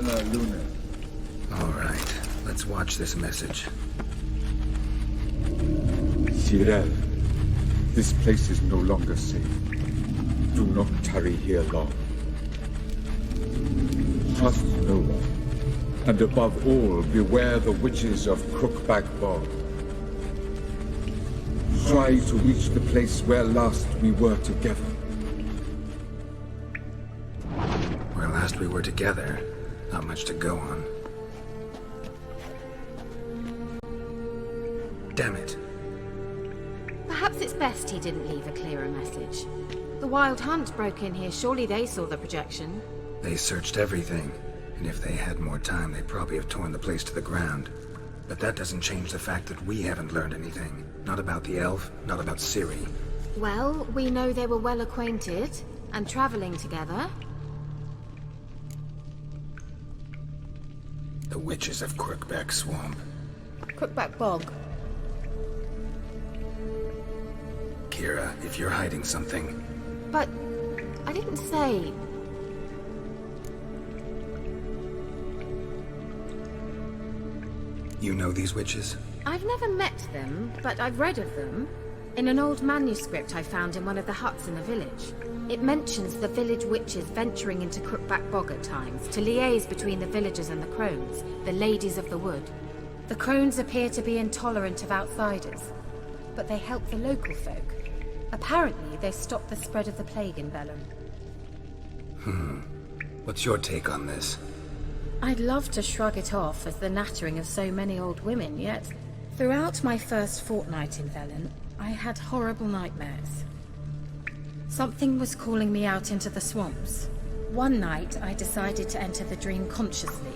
Luna Luna. All right, let's watch this message. Cyril, this place is no longer safe. Do not tarry here long. Trust no one. And above all, beware the witches of Crookback Bog. Try to reach the place where last we were together. Where last we were together, not much to go on. Damn it. Perhaps it's best he didn't leave a clearer message. The Wild Hunt broke in here, surely they saw the projection. They searched everything, and if they had more time, they'd probably have torn the place to the ground. But that doesn't change the fact that we haven't learned anything. Not about the elf, not about Ciri. Well, we know they were well acquainted, and traveling together. The witches of Crookback Swamp. Crookback Bog. Keira, if you're hiding something... But I didn't say... You know these witches? I've never met them, but I've read of them. In an old manuscript I found in one of the huts in the village. It mentions the village witches venturing into Crookback Bog at times, to liaise between the villagers and the crones, the ladies of the wood. The crones appear to be intolerant of outsiders, but they help the local folk. Apparently, they stopped the spread of the plague in Vellum. What's your take on this? I'd love to shrug it off as the nattering of so many old women, yet throughout my first fortnight in Vellum, I had horrible nightmares. Something was calling me out into the swamps. One night, I decided to enter the dream consciously,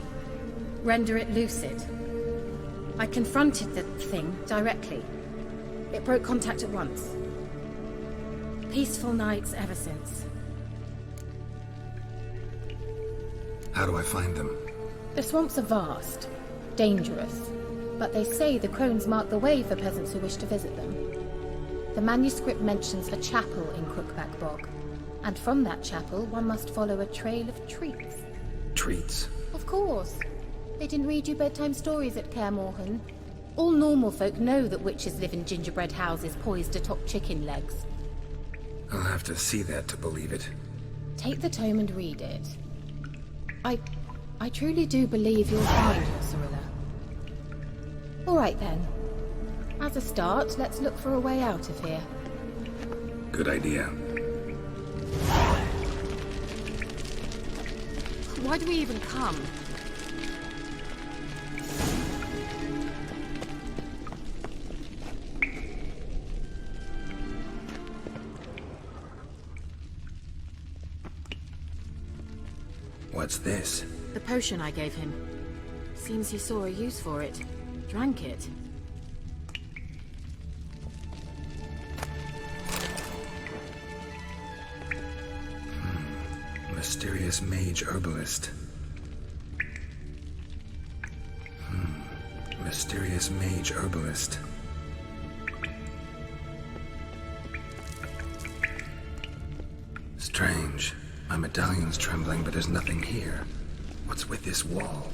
render it lucid. I confronted the thing directly. It broke contact at once. Peaceful nights ever since. How do I find them? The swamps are vast, dangerous, but they say the crones mark the way for peasants who wish to visit them. The manuscript mentions a chapel in Crookback Bog, and from that chapel one must follow a trail of treats. Treats? Of course. They didn't read you bedtime stories at Kaer Morhen. All normal folk know that witches live in gingerbread houses poised atop chicken legs. I'll have to see that to believe it. Take the tome and read it. I truly do believe you'll find her, Cirilla. All right then. As a start, let's look for a way out of here. Good idea. Why do we even come? What's this? The potion I gave him. Seems he saw a use for it. Drank it. Mysterious mage herbalist. Mysterious mage herbalist. Strange. My medallion's trembling, but there's nothing here. What's with this wall?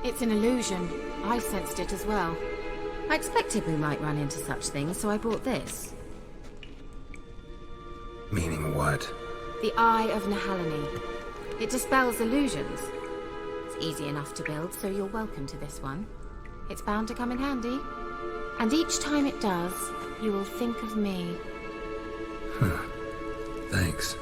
It's an illusion. I sensed it as well. I expected we might run into such things, so I brought this. Meaning what? The Eye of Nahalani. It dispels illusions. It's easy enough to build, so you're welcome to this one. It's bound to come in handy. And each time it does, you will think of me. Thanks.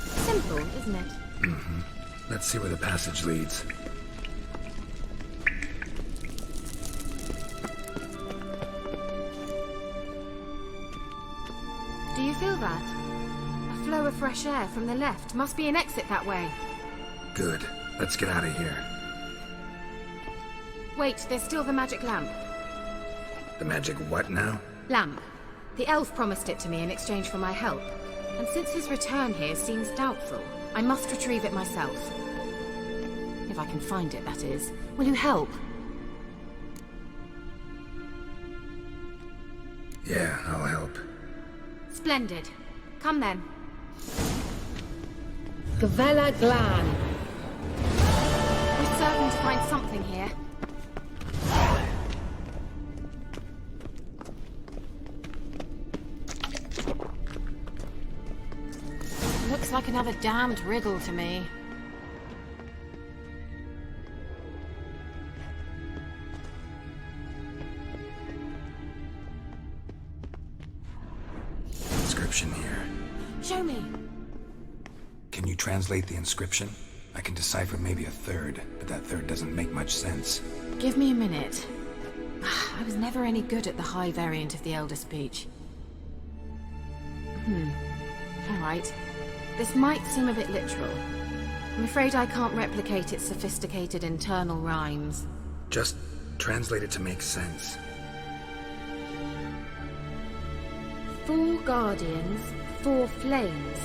Simple, isn't it? Let's see where the passage leads. Do you feel that? A flow of fresh air from the left. Must be an exit that way. Good. Let's get out of here. Wait, there's still the magic lamp. The magic what now? Lamp. The elf promised it to me in exchange for my help. And since his return here seems doubtful, I must retrieve it myself. If I can find it, that is. Will you help? Yeah, I'll help. Splendid. Come then. Gavella Glan. We're certain to find something here. Looks like another damned riddle to me. Inscription here. Show me. Can you translate the inscription? I can decipher maybe a third, but that third doesn't make much sense. Give me a minute. I was never any good at the high variant of the Elder Speech. Alright. This might seem a bit literal. I'm afraid I can't replicate its sophisticated internal rhymes. Just translate it to make sense. 4 guardians, 4 flames,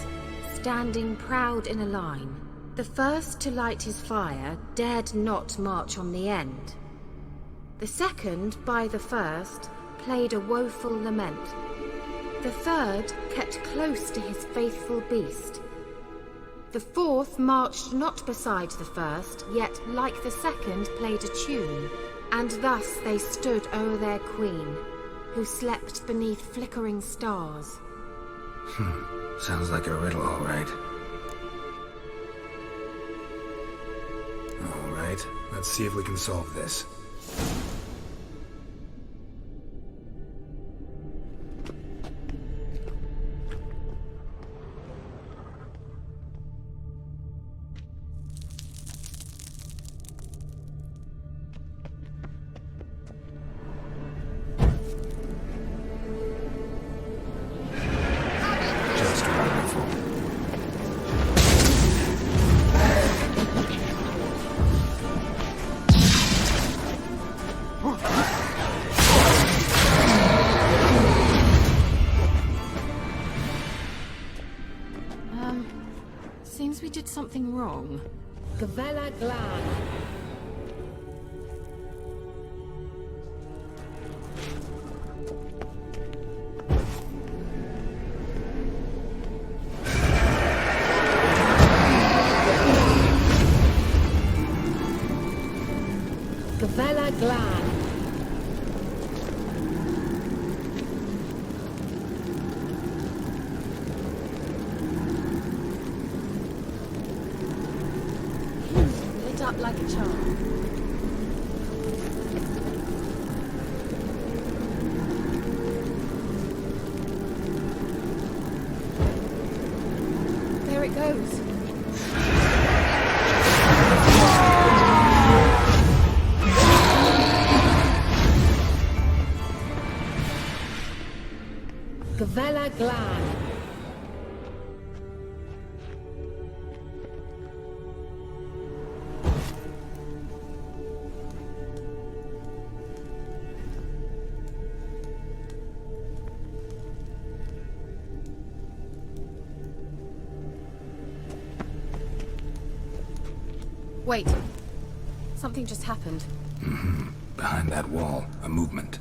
standing proud in a line. The first to light his fire dared not march on the end. The second, by the first, played a woeful lament. The third kept close to his faithful beast. The fourth marched not beside the first, yet like the second played a tune. And thus they stood o'er their queen, who slept beneath flickering stars. Sounds like a riddle, all right. All right, let's see if we can solve this. Seems we did something wrong. Gavella Glan. Gavella Glan. Lit up like a charm. There it goes. Gavella Glan. Wait. Something just happened. Behind that wall, a movement.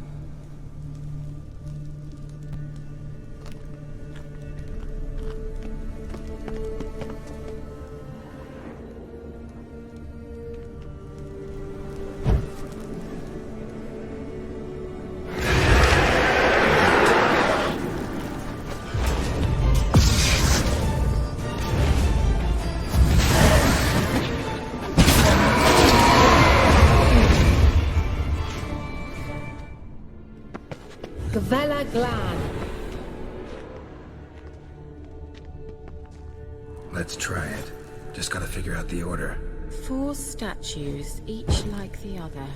Gavella Glan. Let's try it. Just gotta figure out the order. 4 statues, each like the other.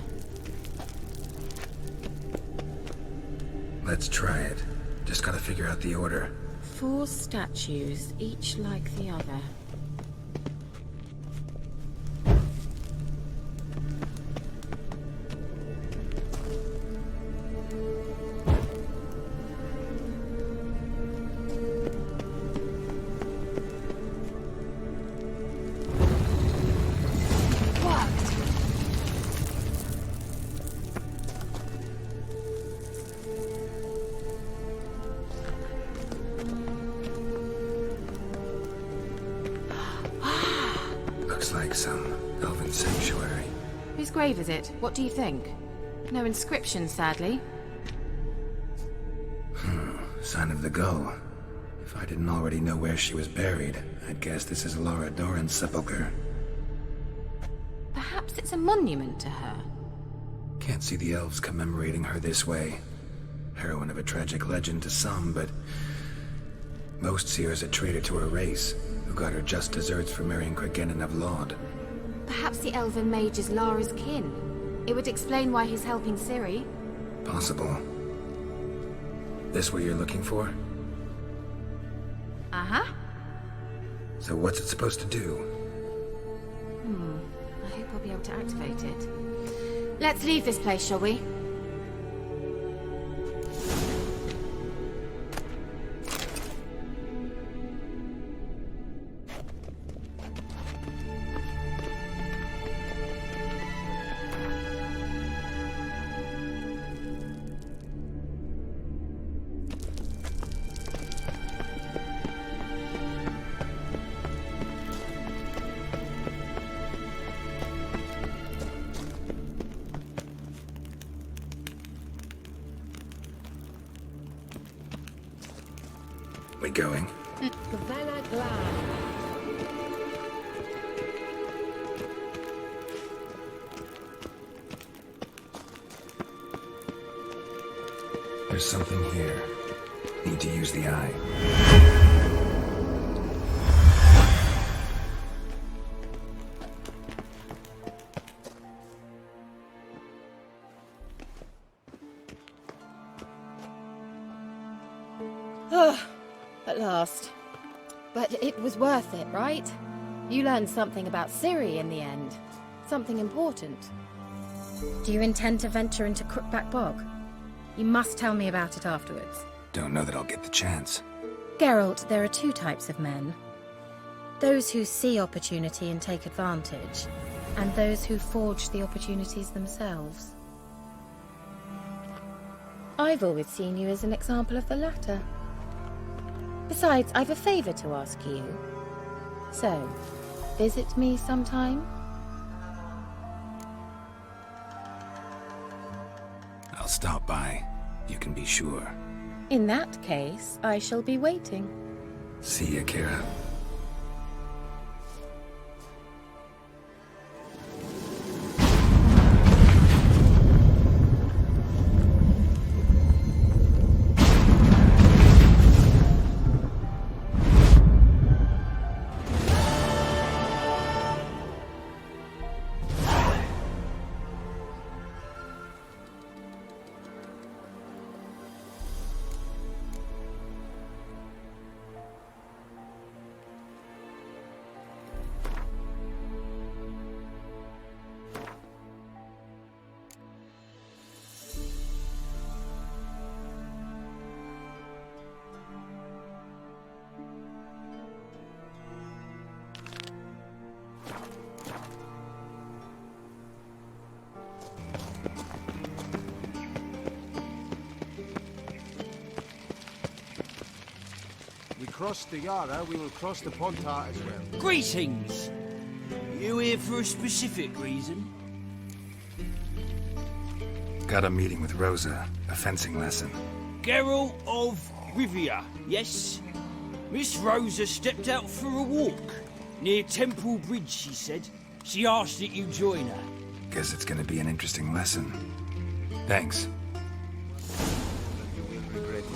Let's try it. Just gotta figure out the order. 4 statues, each like the other. like some elven sanctuary. Whose grave is it? What do you think? No inscription, sadly. Sign of the gull. If I didn't already know where she was buried, I'd guess this is Laura Doran's sepulcher. Perhaps it's a monument to her. Can't see the elves commemorating her this way. Heroine of a tragic legend to some, but most see her as a traitor to her race, who got her just deserts for marrying Cregennan of Laud. Perhaps the elven mage is Lara's kin. It would explain why he's helping Ciri. Possible. This what you're looking for? Uh-huh. So what's it supposed to do? I hope I'll be able to activate it. Let's leave this place, shall we? We going? Gavella Glan. There's something here. Need to use the eye. At last. But it was worth it, right? You learned something about Ciri in the end. Something important. Do you intend to venture into Crookback Bog? You must tell me about it afterwards. Don't know that I'll get the chance. Geralt, there are two types of men. Those who see opportunity and take advantage, and those who forge the opportunities themselves. I've always seen you as an example of the latter. Besides, I've a favor to ask you. So, visit me sometime? I'll stop by. You can be sure. In that case, I shall be waiting. See ya, Keira. Cross the Yara, we will cross the Pontar as well. Greetings! You here for a specific reason? Got a meeting with Rosa. A fencing lesson. Geralt of Rivia, yes? Miss Rosa stepped out for a walk. Near Temple Bridge, she said. She asked that you join her. Guess it's gonna be an interesting lesson. Thanks. You will regret it.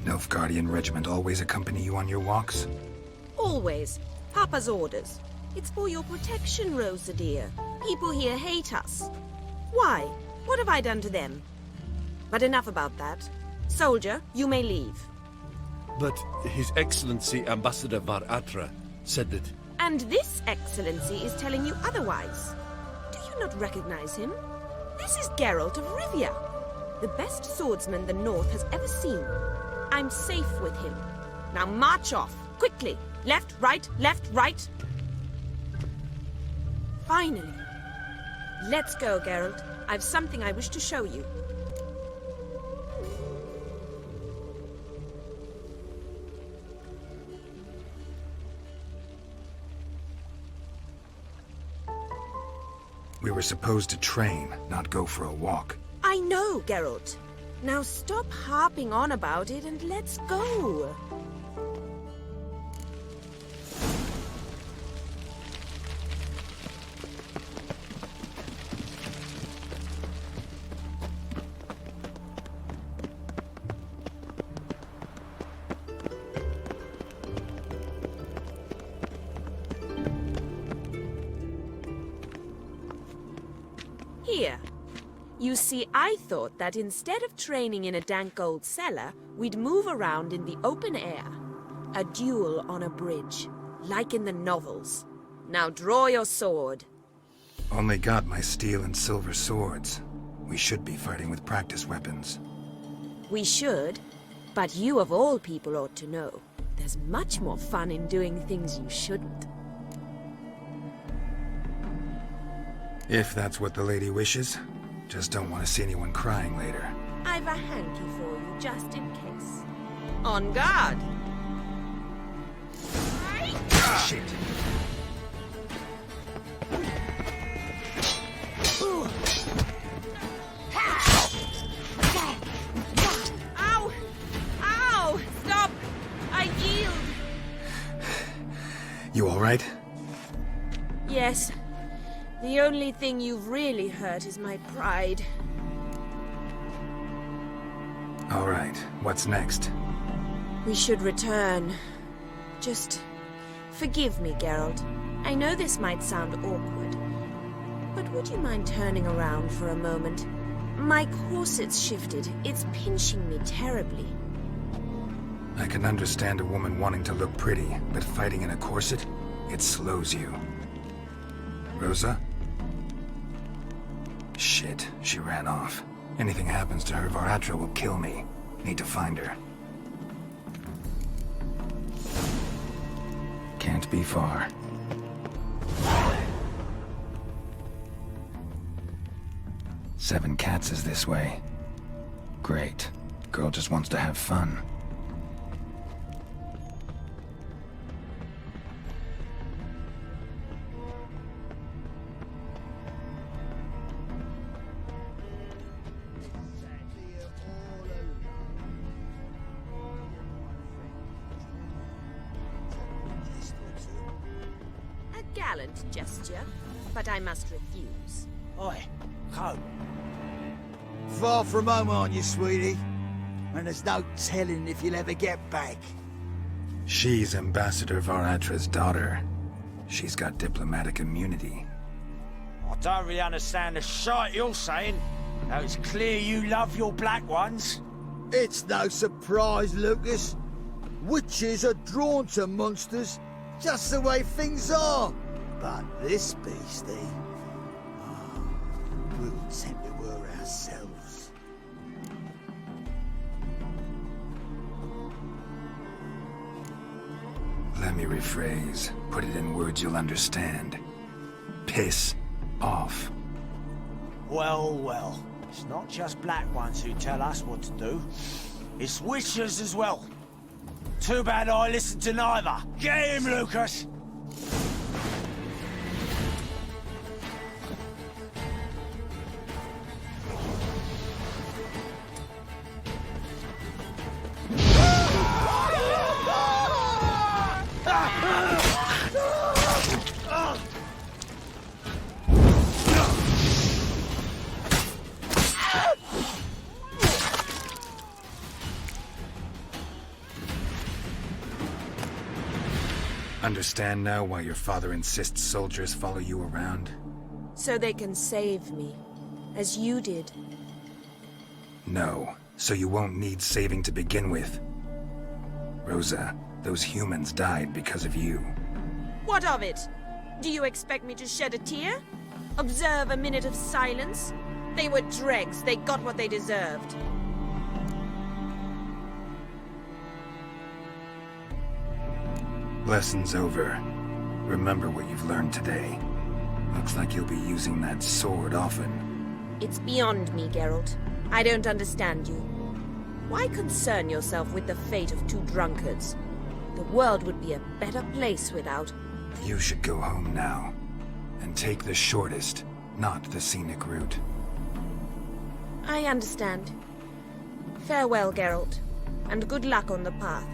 Nilfgaardian regiment always accompany you on your walks? Always. Papa's orders. It's for your protection, Rosa dear. People here hate us. Why? What have I done to them? But enough about that. Soldier, you may leave. But His Excellency Ambassador Var Attre said that... And this excellency is telling you otherwise. Do you not recognize him? This is Geralt of Rivia, the best swordsman the North has ever seen. I'm safe with him. Now march off, quickly. Left, right, left, right. Finally, Let's go, Geralt. I've something I wish to show you. We were supposed to train, not go for a walk. I know, Geralt. Now stop harping on about it and let's go. Here. You see, I thought that instead of training in a dank old cellar, we'd move around in the open air. A duel on a bridge, like in the novels. Now draw your sword. Only got my steel and silver swords. We should be fighting with practice weapons. We should, but you of all people ought to know. There's much more fun in doing things you shouldn't. If that's what the lady wishes. Just don't want to see anyone crying later. I've a hanky for you, just in case. On guard! Shit! Ow! Ow! Stop! I yield! You alright? Yes. The only thing you've really hurt is my pride. Alright, what's next? We should return. Just forgive me, Geralt. I know this might sound awkward, but would you mind turning around for a moment? My corset's shifted. It's pinching me terribly. I can understand a woman wanting to look pretty, but fighting in a corset, it slows you. Rosa? Shit, she ran off. Anything happens to her, Attre will kill me. Need to find her. Can't be far. Seven Cats is this way. Great. Girl just wants to have fun. Gallant gesture, but I must refuse. Oi, come. Far from home, aren't you, sweetie? And there's no telling if you'll ever get back. She's Ambassador Atre's daughter. She's got diplomatic immunity. I don't really understand the shite you're saying. Now it's clear you love your black ones. It's no surprise, Lucas. Witches are drawn to monsters, just the way things are. But this beastie, we'll tend to her ourselves. Let me rephrase. Put it in words you'll understand. Piss off. Well, well. It's not just black ones who tell us what to do. It's witches as well. Too bad I listened to neither. Get him, Lucas! Understand now why your father insists soldiers follow you around? So they can save me, as you did. No, so you won't need saving to begin with. Rosa, those humans died because of you. What of it? Do you expect me to shed a tear? Observe a minute of silence? They were dregs. They got what they deserved. Lesson's over. Remember what you've learned today. Looks like you'll be using that sword often. It's beyond me, Geralt. I don't understand you. Why concern yourself with the fate of two drunkards? The world would be a better place without... You should go home now. And take the shortest, not the scenic route. I understand. Farewell, Geralt. And good luck on the path.